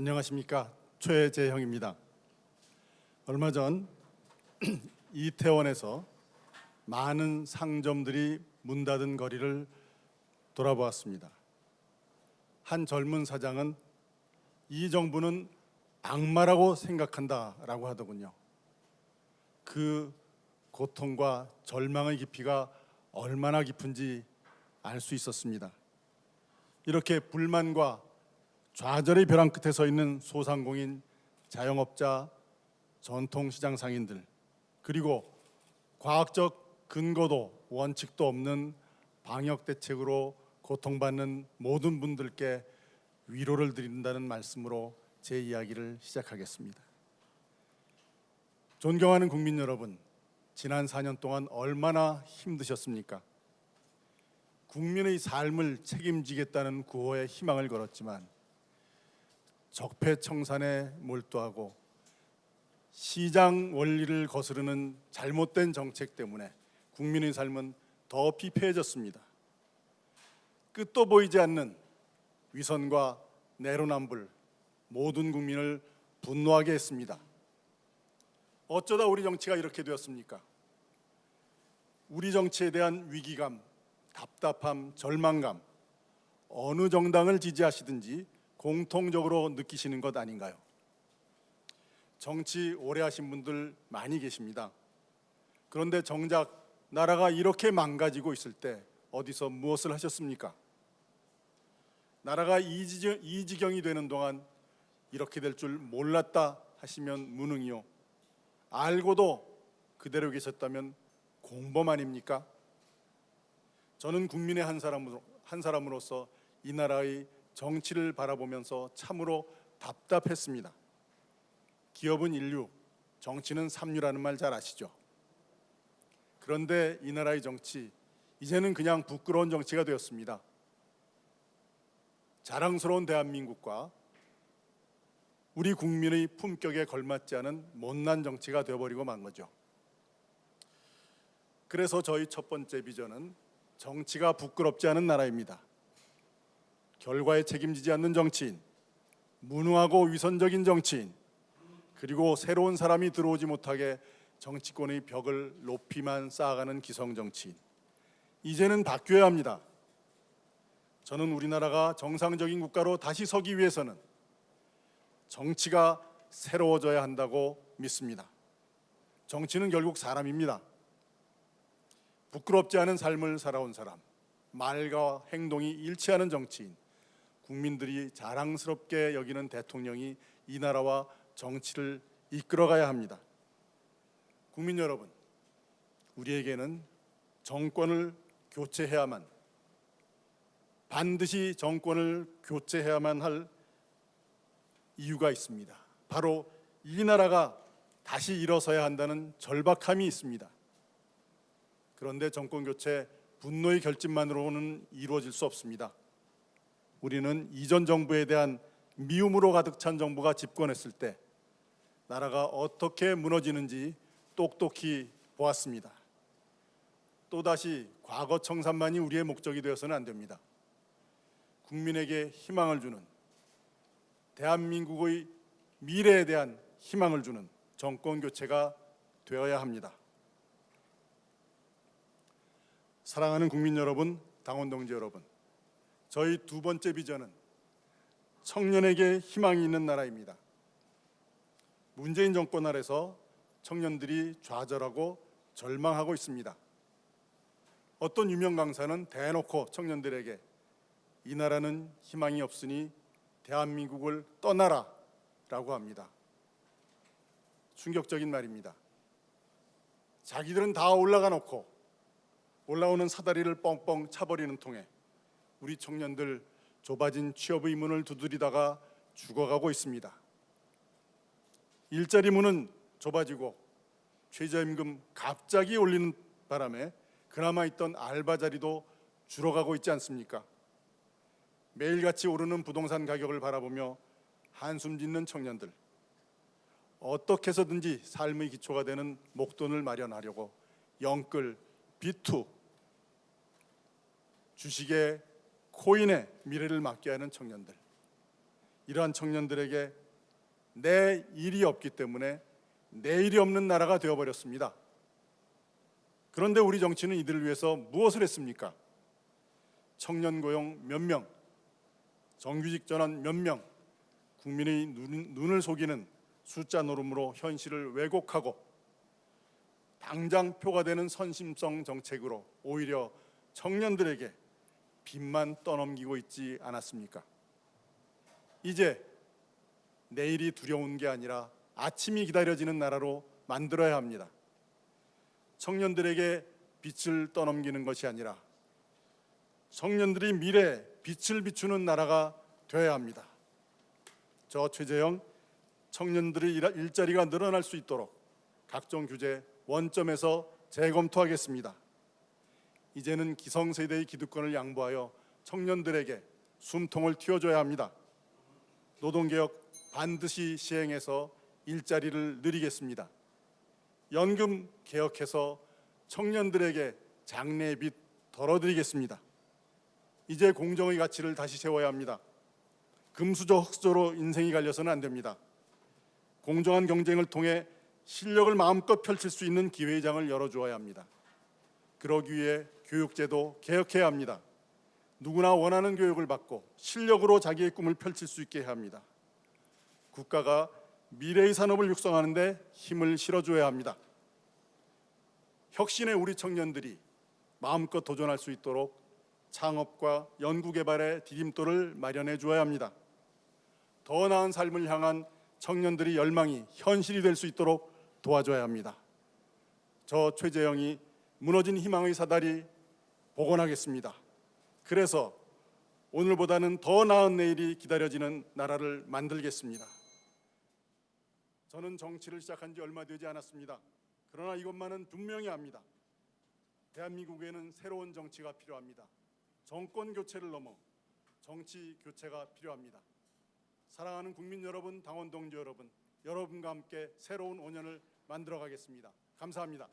안녕하십니까. 최재형입니다. 얼마 전 이태원에서 많은 상점들이 문 닫은 거리를 돌아보았습니다. 한 젊은 사장은 이 정부는 악마라고 생각한다라고 하더군요. 그 고통과 절망의 깊이가 얼마나 깊은지 알 수 있었습니다. 이렇게 불만과 좌절의 벼랑 끝에 서 있는 소상공인, 자영업자, 전통시장 상인들, 그리고 과학적 근거도 원칙도 없는 방역 대책으로 고통받는 모든 분들께 위로를 드린다는 말씀으로 제 이야기를 시작하겠습니다. 존경하는 국민 여러분, 지난 4년 동안 얼마나 힘드셨습니까? 국민의 삶을 책임지겠다는 구호에 희망을 걸었지만 적폐청산에 몰두하고 시장 원리를 거스르는 잘못된 정책 때문에 국민의 삶은 더 피폐해졌습니다. 끝도 보이지 않는 위선과 내로남불, 모든 국민을 분노하게 했습니다. 어쩌다 우리 정치가 이렇게 되었습니까? 우리 정치에 대한 위기감, 답답함, 절망감, 어느 정당을 지지하시든지 공통적으로 느끼시는 것 아닌가요? 정치 오래 하신 분들 많이 계십니다. 그런데 정작 나라가 이렇게 망가지고 있을 때 어디서 무엇을 하셨습니까? 나라가 이 지경이 되는 동안 이렇게 될 줄 몰랐다 하시면 무능이요, 알고도 그대로 계셨다면 공범 아닙니까? 저는 국민의 한 사람으로서 이 나라의 정치를 바라보면서 참으로 답답했습니다. 기업은 인류, 정치는 삼류라는 말 잘 아시죠? 그런데 이 나라의 정치, 이제는 그냥 부끄러운 정치가 되었습니다. 자랑스러운 대한민국과 우리 국민의 품격에 걸맞지 않은 못난 정치가 되어버리고 만 거죠. 그래서 저희 첫 번째 비전은 정치가 부끄럽지 않은 나라입니다. 결과에 책임지지 않는 정치인, 무능하고 위선적인 정치인, 그리고 새로운 사람이 들어오지 못하게 정치권의 벽을 높이만 쌓아가는 기성정치인, 이제는 바뀌어야 합니다. 저는 우리나라가 정상적인 국가로 다시 서기 위해서는 정치가 새로워져야 한다고 믿습니다. 정치는 결국 사람입니다. 부끄럽지 않은 삶을 살아온 사람, 말과 행동이 일치하는 정치인, 국민들이 자랑스럽게 여기는 대통령이 이 나라와 정치를 이끌어가야 합니다. 국민 여러분, 우리에게는 정권을 교체해야만, 반드시 정권을 교체해야만 할 이유가 있습니다. 바로 이 나라가 다시 일어서야 한다는 절박함이 있습니다. 그런데 정권 교체, 분노의 결집만으로는 이루어질 수 없습니다. 우리는 이전 정부에 대한 미움으로 가득 찬 정부가 집권했을 때 나라가 어떻게 무너지는지 똑똑히 보았습니다. 또다시 과거 청산만이 우리의 목적이 되어서는 안 됩니다. 국민에게 희망을 주는, 대한민국의 미래에 대한 희망을 주는 정권 교체가 되어야 합니다. 사랑하는 국민 여러분, 당원 동지 여러분, 저희 두 번째 비전은 청년에게 희망이 있는 나라입니다. 문재인 정권 아래서 청년들이 좌절하고 절망하고 있습니다. 어떤 유명 강사는 대놓고 청년들에게 이 나라는 희망이 없으니 대한민국을 떠나라 라고 합니다. 충격적인 말입니다. 자기들은 다 올라가 놓고 올라오는 사다리를 뻥뻥 차버리는 통에 우리 청년들 좁아진 취업의 문을 두드리다가 죽어가고 있습니다. 일자리 문은 좁아지고 최저임금 갑자기 올리는 바람에 그나마 있던 알바 자리도 줄어가고 있지 않습니까? 매일같이 오르는 부동산 가격을 바라보며 한숨 짓는 청년들, 어떻게 해서든지 삶의 기초가 되는 목돈을 마련하려고 영끌, 비투, 주식에 코인에 미래를 맡겨야 하는 청년들, 이러한 청년들에게 내일이 없기 때문에 내일이 없는 나라가 되어버렸습니다. 그런데 우리 정치는 이들을 위해서 무엇을 했습니까? 청년 고용 몇 명, 정규직 전환 몇 명, 국민의 눈을 속이는 숫자 노름으로 현실을 왜곡하고 당장 표가 되는 선심성 정책으로 오히려 청년들에게 빚만 떠넘기고 있지 않았습니까? 이제 내일이 두려운 게 아니라 아침이 기다려지는 나라로 만들어야 합니다. 청년들에게 빛을 떠넘기는 것이 아니라 청년들이 미래에 빛을 비추는 나라가 되어야 합니다. 저 최재형, 청년들의 일자리가 늘어날 수 있도록 각종 규제 원점에서 재검토하겠습니다. 이제는 기성세대의 기득권을 양보하여 청년들에게 숨통을 틔워줘야 합니다. 노동개혁 반드시 시행해서 일자리를 늘리겠습니다. 연금 개혁해서 청년들에게 장래의 빚 덜어드리겠습니다. 이제 공정의 가치를 다시 세워야 합니다. 금수저 흑수저로 인생이 갈려서는 안 됩니다. 공정한 경쟁을 통해 실력을 마음껏 펼칠 수 있는 기회의 장을 열어주어야 합니다. 그러기 위해 교육제도 개혁해야 합니다. 누구나 원하는 교육을 받고 실력으로 자기의 꿈을 펼칠 수 있게 해야 합니다. 국가가 미래의 산업을 육성하는 데 힘을 실어줘야 합니다. 혁신의 우리 청년들이 마음껏 도전할 수 있도록 창업과 연구개발의 디딤돌을 마련해 주어야 합니다. 더 나은 삶을 향한 청년들의 열망이 현실이 될 수 있도록 도와줘야 합니다. 저 최재형이 무너진 희망의 사다리 복원하겠습니다. 그래서 오늘보다는 더 나은 내일이 기다려지는 나라를 만들겠습니다. 저는 정치를 시작한 지 얼마 되지 않았습니다. 그러나 이것만은 분명히 압니다. 대한민국에는 새로운 정치가 필요합니다. 정권 교체를 넘어 정치 교체가 필요합니다. 사랑하는 국민 여러분, 당원 동지 여러분, 여러분과 함께 새로운 5년을 만들어 가겠습니다. 감사합니다.